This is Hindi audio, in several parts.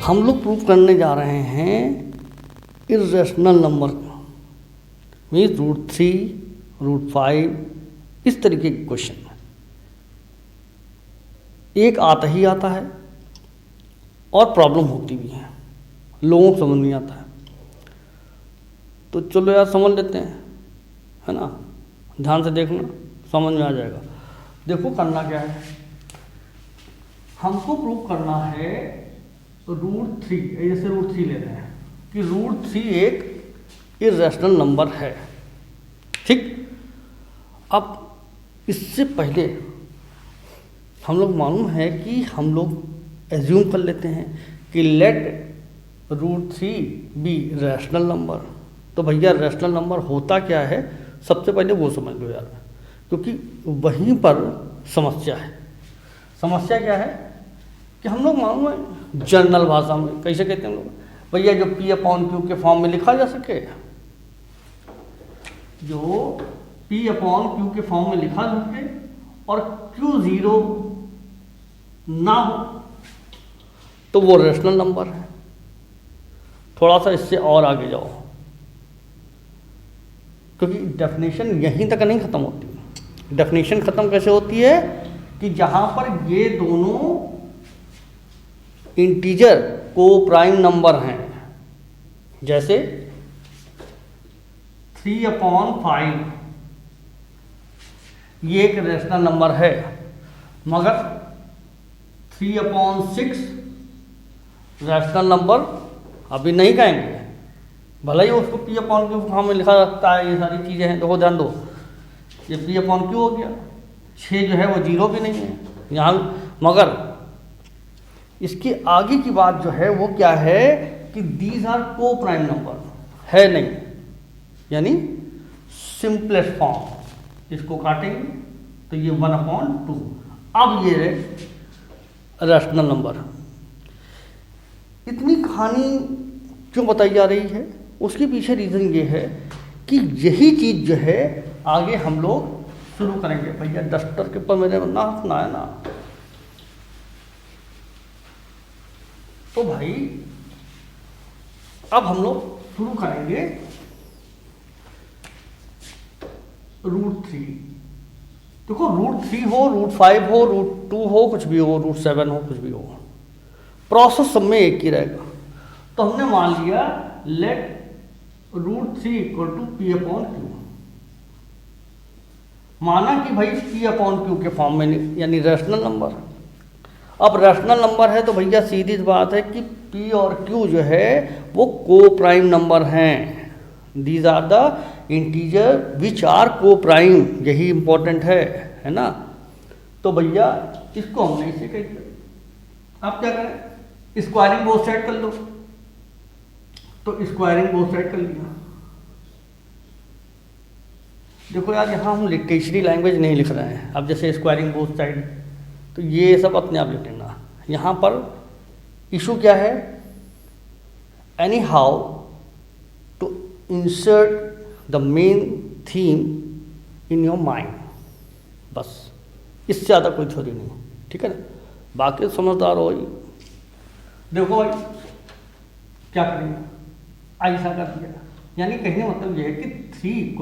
हम लोग प्रूव करने जा रहे हैं इर्रेशनल नंबर, मीन्स √3, √5, इस तरीके के क्वेश्चन एक आता ही आता है और प्रॉब्लम होती भी है, लोगों को समझ नहीं आता है। तो चलो यार समझ लेते हैं, है ना, ध्यान से देखना, समझ में आ जाएगा। देखो करना क्या है, हमको प्रूव करना है √3, जैसे √3 ले रहे हैं कि √3 एक इर्रेशनल नंबर है, ठीक। अब इससे पहले हम लोग मालूम है कि हम लोग एज्यूम कर लेते हैं कि लेट √3 बी रैशनल नंबर। तो भैया रैशनल नंबर होता क्या है, सबसे पहले वो समझ लो यार, क्योंकि वहीं पर समस्या है। समस्या क्या है कि हम लोग मालूम है जनरल भाषा में कैसे कहते हैं हम लोग, भैया जो P/Q के फॉर्म में लिखा जा सके, जो P/Q के फॉर्म में लिखा जा सके और Q0 ना हो तो वो रैशनल नंबर है। थोड़ा सा इससे और आगे जाओ, क्योंकि डेफिनेशन यहीं तक नहीं खत्म होती। डेफिनेशन खत्म कैसे होती है कि जहां पर ये दोनों इंटीजर को प्राइम नंबर हैं, जैसे 3/5 ये एक रैशनल नंबर है, मगर 3/6 रैशनल नंबर अभी नहीं कहेंगे, भले ही उसको P/Q फॉर्म में लिखा जाता है। ये सारी चीज़ें हैं, देखो ध्यान दो, ये P/Q हो गया, 6 जो है वो 0 भी नहीं है यहाँ, मगर इसके आगे की बात जो है वो क्या है कि these are coprime number है नहीं, यानी सिंपलेस्ट फॉर्म, इसको काटेंगे तो ये 1/2। अब ये रैशनल नंबर। इतनी कहानी क्यों बताई जा रही है, उसके पीछे रीज़न ये है कि यही चीज़ जो है आगे हम लोग शुरू करेंगे। भैया डस्टर के ऊपर मेरे ना हंसना है ना। तो भाई अब हम लोग शुरू करेंगे √3। देखो √3 हो, √5 हो, √2 हो, कुछ भी हो, √7 हो, कुछ भी हो, प्रोसेस सब में एक ही रहेगा। तो हमने मान लिया लेट √3 = P/Q, माना कि भाई P/Q के फॉर्म में, यानी रैशनल नंबर। अब रैशनल नंबर है तो भैया सीधी बात है कि P और Q जो है वो को प्राइम नंबर हैं। These are the integer which are coprime, यही इंपॉर्टेंट है ना। तो भैया इसको हमने इसे कह दिया। अब क्या करें, स्क्वायरिंग बोथ साइड कर लो। तो स्क्वायरिंग बोथ साइड कर लिया। देखो यार यहाँ हम लिटरेचरी लैंग्वेज नहीं लिख रहे हैं। अब जैसे स्क्वायरिंग बोथ साइड, तो ये सब अपने आप लिख लेना। यहाँ पर इशू क्या है, anyhow to insert the main theme in your mind, बस, इससे ज़्यादा कोई थ्योरी नहीं, ठीक है ना। बाकी समझदार हो। देखो भाई क्या करेंगे, ऐसा कर दिया, यानी कहने का मतलब यह है कि 3 =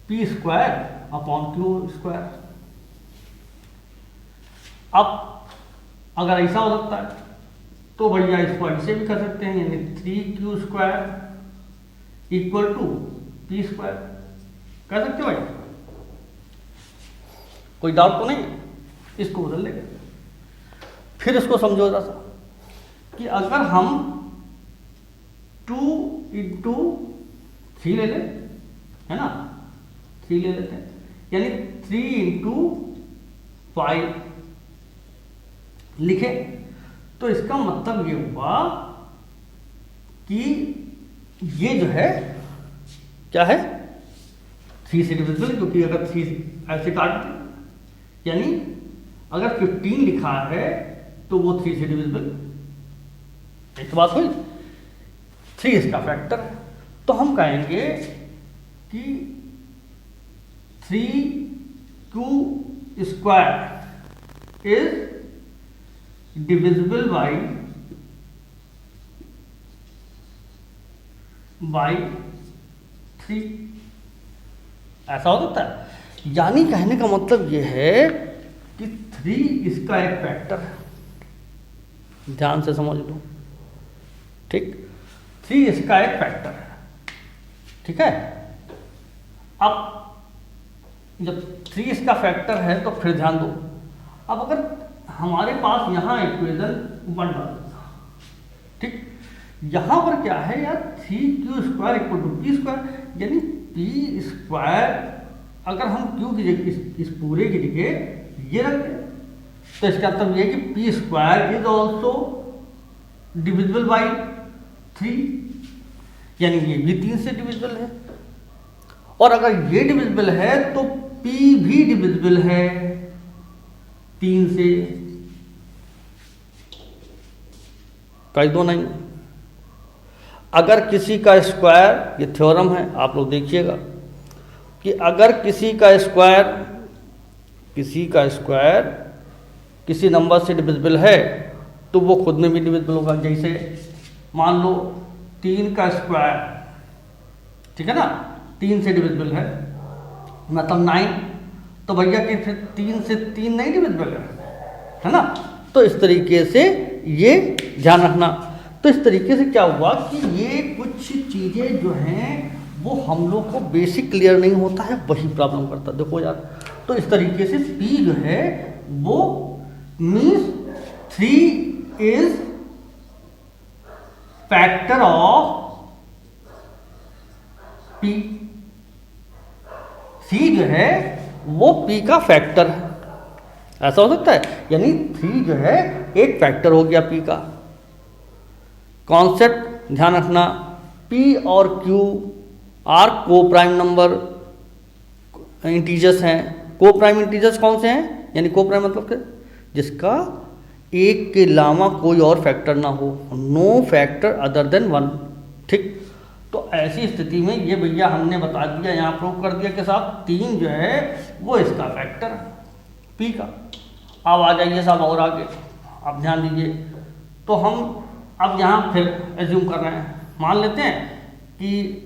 P²/Q²। अब अगर ऐसा हो सकता है तो भैया इसको ऐसे भी कर सकते हैं, यानी 3Q² = P²। कर सकते हो भाई, कोई डाउट तो नहीं। इसको बदल लेंगे। फिर इसको समझो जरा सा कि अगर हम 2 × 3 ले लें, है ना, 3 ले लेते हैं, यानी 3 × 5 लिखे, तो इसका मतलब ये हुआ कि ये जो है क्या है, 3 से डिविजिबल, क्योंकि अगर 3 ऐसे काट दें, यानी अगर 15 लिखा है तो वो 3 से डिविजिबल। एक बात हुई, 3 इसका फैक्टर है। तो हम कहेंगे कि 3Q² is divisible by by 3, ऐसा हो सकता है। यानी कहने का मतलब ये है कि 3 इसका एक फैक्टर है, ध्यान से समझ लो, ठीक। 3 इसका एक फैक्टर है, ठीक है। अब जब 3 इसका फैक्टर है तो फिर ध्यान दो, अब अगर हमारे पास यहाँ इक्वेशन 1 डाल देता, ठीक। यहाँ पर क्या है यार, 3q² equal to P square, यानी पी स्क्वायर अगर हम q की जगह इस पूरे की जगह ये रख दें तो इसका मतलब ये कि P square is also divisible by 3, यानी ये भी 3 से डिविजिबल है। और अगर ये डिविजिबल है तो p भी डिविजिबल है 3 से, कह दो नहीं। अगर किसी का स्क्वायर, ये थ्योरम है, आप लोग देखिएगा कि अगर किसी का स्क्वायर किसी नंबर से डिविजिबल है तो वो खुद में भी डिविजिबल होगा। जैसे मान लो 3 का स्क्वायर, ठीक है ना, 3 से डिविजिबल है, मतलब 9, तो भैया कि फिर 3 से 3 नहीं डिविजिबल है ना। तो इस तरीके से ये ध्यान रखना। तो इस तरीके से क्या हुआ कि ये कुछ चीज़ें जो हैं वो हम लोग को बेसिक क्लियर नहीं होता है, वही प्रॉब्लम करता है। देखो यार, तो इस तरीके से P जो है वो means 3 is factor of P। C जो है वो P का फैक्टर है, ऐसा हो सकता है। यानी 3 जो है एक फैक्टर हो गया P का। कॉन्सेप्ट ध्यान रखना, P और Q are coprime number integers हैं। को प्राइम इंटीजर्स कौन से हैं, यानी को प्राइम मतलब कि जिसका एक के अलावा कोई और फैक्टर ना हो, नो फैक्टर अदर देन 1, ठीक। तो ऐसी स्थिति में ये भैया हमने बता दिया, यहाँ प्रूव कर दिया कि साहब 3 जो है वो इसका फैक्टर है P का। अब आ जाइए साहब और आगे, आप ध्यान दीजिए। तो हम अब यहाँ फिर एज्यूम कर रहे हैं, मान लेते हैं कि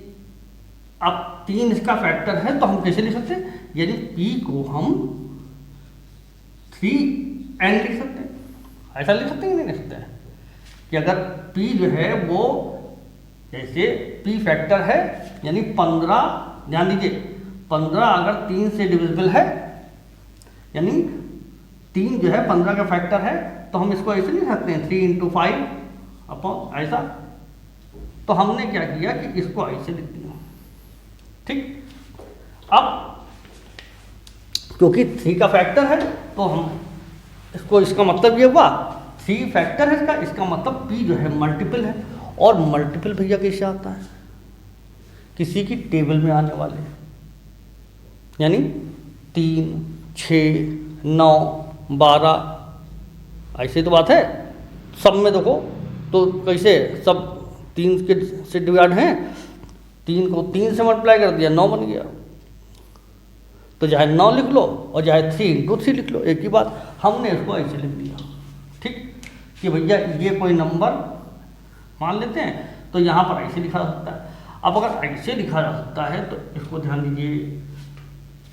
अब 3 इसका फैक्टर है, तो हम कैसे लिख सकते हैं, यानी P को हम 3n लिख सकते हैं। ऐसा लिख सकते हैं कि नहीं लिख सकते हैं कि अगर P जो है वो जैसे P फैक्टर है, यानी 15, ध्यान दीजिए 15 अगर 3 से डिविजिबल है, यानी 3 जो है 15 का फैक्टर है, तो हम इसको ऐसे लिख सकते हैं 3 × 5 अपॉन ऐसा। तो हमने क्या किया कि इसको ऐसे लिख दिया, ठीक। अब क्योंकि 3 का फैक्टर है तो हम इसको, इसका मतलब ये हुआ 3 फैक्टर है इसका मतलब P जो है मल्टीपल है। और मल्टीपल भैया कैसे आता है, किसी की टेबल में आने वाले, यानी 3, 6, 9, 12, ऐसे तो बात है। सब में देखो तो कैसे सब 3 के से डिवाइड हैं, 3 को 3 से मल्टीप्लाई कर दिया, 9 बन गया। तो चाहे 9 लिख लो और चाहे 3 × 3 लिख लो, एक ही बात। हमने इसको ऐसे लिख दिया, ठीक, कि भैया ये कोई नंबर मान लेते हैं, तो यहाँ पर ऐसे लिखा जा सकता है। अब अगर ऐसे लिखा जा सकता है तो इसको ध्यान दीजिए,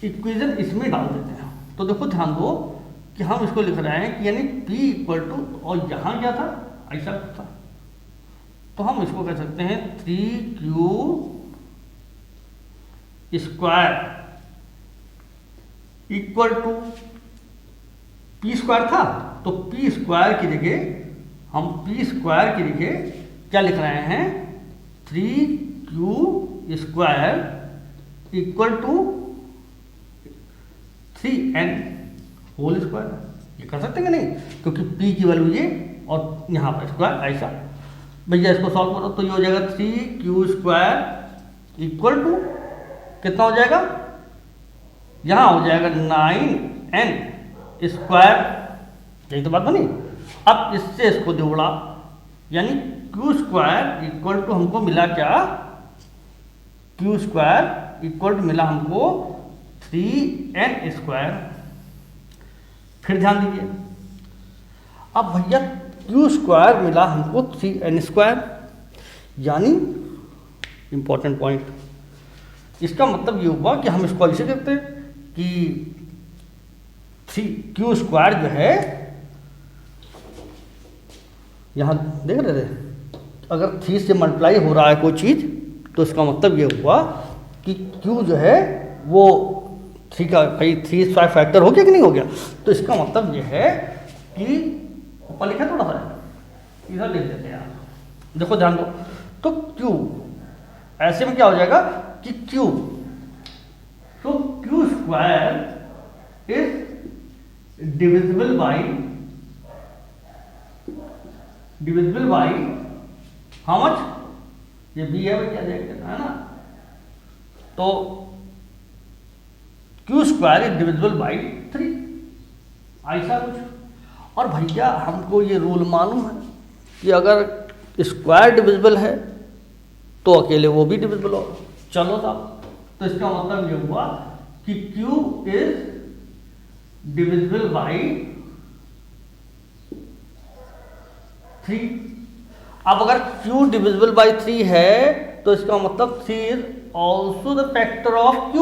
इक्वेशन इसमें डाल देते हैं। तो देखो ध्यान दो कि हम इसको लिख रहे हैं कि यानी P इक्वल टू, और यहाँ क्या था, ऐसा था, तो हम इसको कह सकते हैं 3q² इक्वल टू P² था, तो P² की जगह हम P² की जगह क्या लिख रहे हैं, 3q² equal to 3n whole square. ये कर सकते हैं कि नहीं, क्योंकि P की वैल्यू ये और यहाँ पर स्क्वायर ऐसा। भैया इसको सॉल्व करो तो ये हो जाएगा 3q² इक्वल टू कितना हो जाएगा, यहाँ हो जाएगा 9n स्क्वायर। यही तो बात बनी। अब इससे इसको जोड़ा, यानी q² इक्वल टू हमको मिला क्या, q² इक्वल टू मिला हमको 3n²। फिर ध्यान दीजिए, अब भैया q² मिला हमको 3n², यानी इंपॉर्टेंट पॉइंट। इसका मतलब ये हुआ कि हम इसको ऐसे करते हैं कि 3q स्क्वायर जो है, यहाँ देख रहे थे, अगर 3 से मल्टीप्लाई हो रहा है कोई चीज़ तो इसका मतलब ये हुआ कि q जो है वो 3 का भाई 3 5 फैक्टर हो गया कि नहीं हो गया। तो इसका मतलब ये है कि ऊपर लिखा थोड़ा सा, इधर लिख देते हैं यार, देखो ध्यान दो। तो q ऐसे में क्या हो जाएगा कि q, तो q square is divisible by how much, ये b है क्या देख लेना है ना। तो q square is divisible by 3, ऐसा कुछ। और भैया हमको ये रूल मालूम है कि अगर स्क्वायर डिविजिबल है तो अकेले वो भी डिविजिबल हो। चलो साहब, तो इसका मतलब ये हुआ कि q इज डिविजिबल बाई 3। अब अगर q डिविजिबल बाई 3 है तो इसका मतलब 3 is also the factor of q,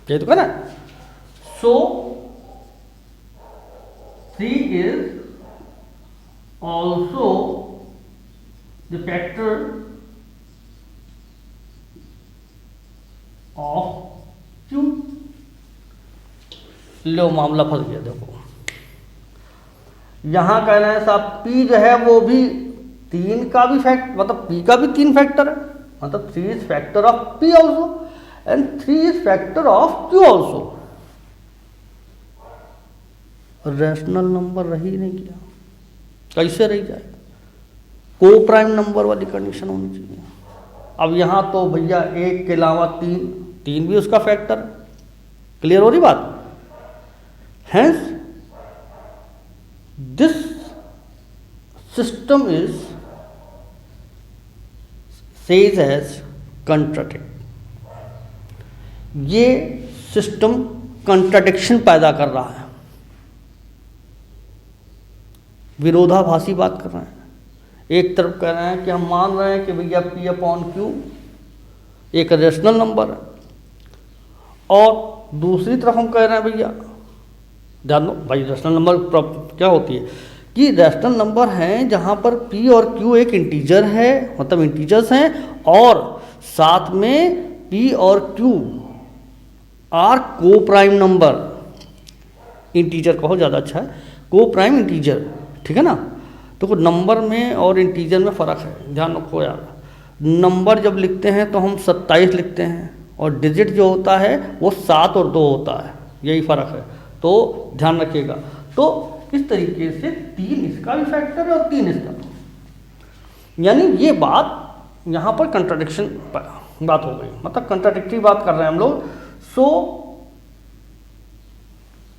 ये तो कहना। सो 3 is also the factor of q। लो मामला फंस गया। देखो यहां कहना है साहब p जो है वो भी 3 का भी फैक्ट, मतलब p का भी 3 फैक्टर है, मतलब 3 is factor of p also and 3 is factor of q also. Rational number रह ही नहीं गया, कैसे रह जाए, को प्राइम नंबर वाली कंडीशन होनी चाहिए। अब यहां तो भैया 1 के अलावा 3 भी उसका फैक्टर। क्लियर हो रही बात। Hence, this system is says as contradict। ये सिस्टम कंट्राडिक्शन पैदा कर रहा है, विरोधाभासी बात कर रहे हैं। एक तरफ कह रहे हैं कि हम मान रहे हैं कि भैया p अपॉन क्यू एक रेशनल नंबर है, और दूसरी तरफ हम कह रहे हैं भैया ध्यान दो भाई, रेशनल नंबर क्या होती है कि रेशनल नंबर हैं जहाँ पर p और q एक इंटीजर है, मतलब इंटीजर्स हैं, और साथ में p और q are coprime number, integer कहो ज़्यादा अच्छा है, को प्राइम इंटीजर, ठीक है ना। तो नंबर में और इंटीजर में फ़र्क है, ध्यान रखो यार। नंबर जब लिखते हैं तो हम 27 लिखते हैं, और डिजिट जो होता है वो 7 और 2 होता है, यही फ़र्क है, तो ध्यान रखिएगा। तो इस तरीके से 3 इसका भी फैक्टर है और 3 इसका, यानी ये बात यहाँ पर कंट्राडिक्शन बात हो गई, मतलब कंट्राडिक्टरी बात कर रहे हैं हम लोग। So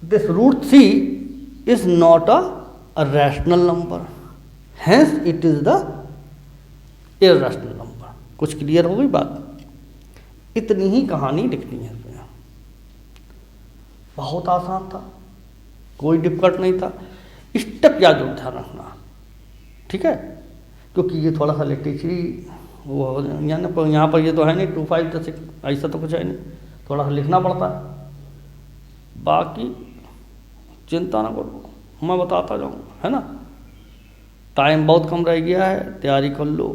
this root 3 is not a rational number, hence it is the irrational number. कुछ क्लियर हो गई बात। इतनी ही कहानी लिखनी है, बहुत आसान था, कोई डिफिकल्ट नहीं था। स्टेप याद ध्यान रखना, ठीक है, क्योंकि ये थोड़ा सा लिटरेचरी वो यानी यहाँ पर ये तो है नहीं 2 5 6 ऐसा तो कुछ है नहीं, थोड़ा सा लिखना पड़ता है। बाकी चिंता ना करो, मैं बताता जाऊँ, है ना। टाइम बहुत कम रह गया है, तैयारी कर लो,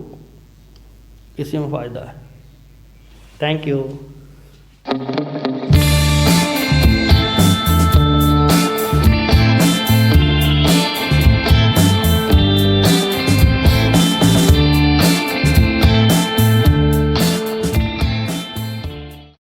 इसी में फ़ायदा है। Thank you.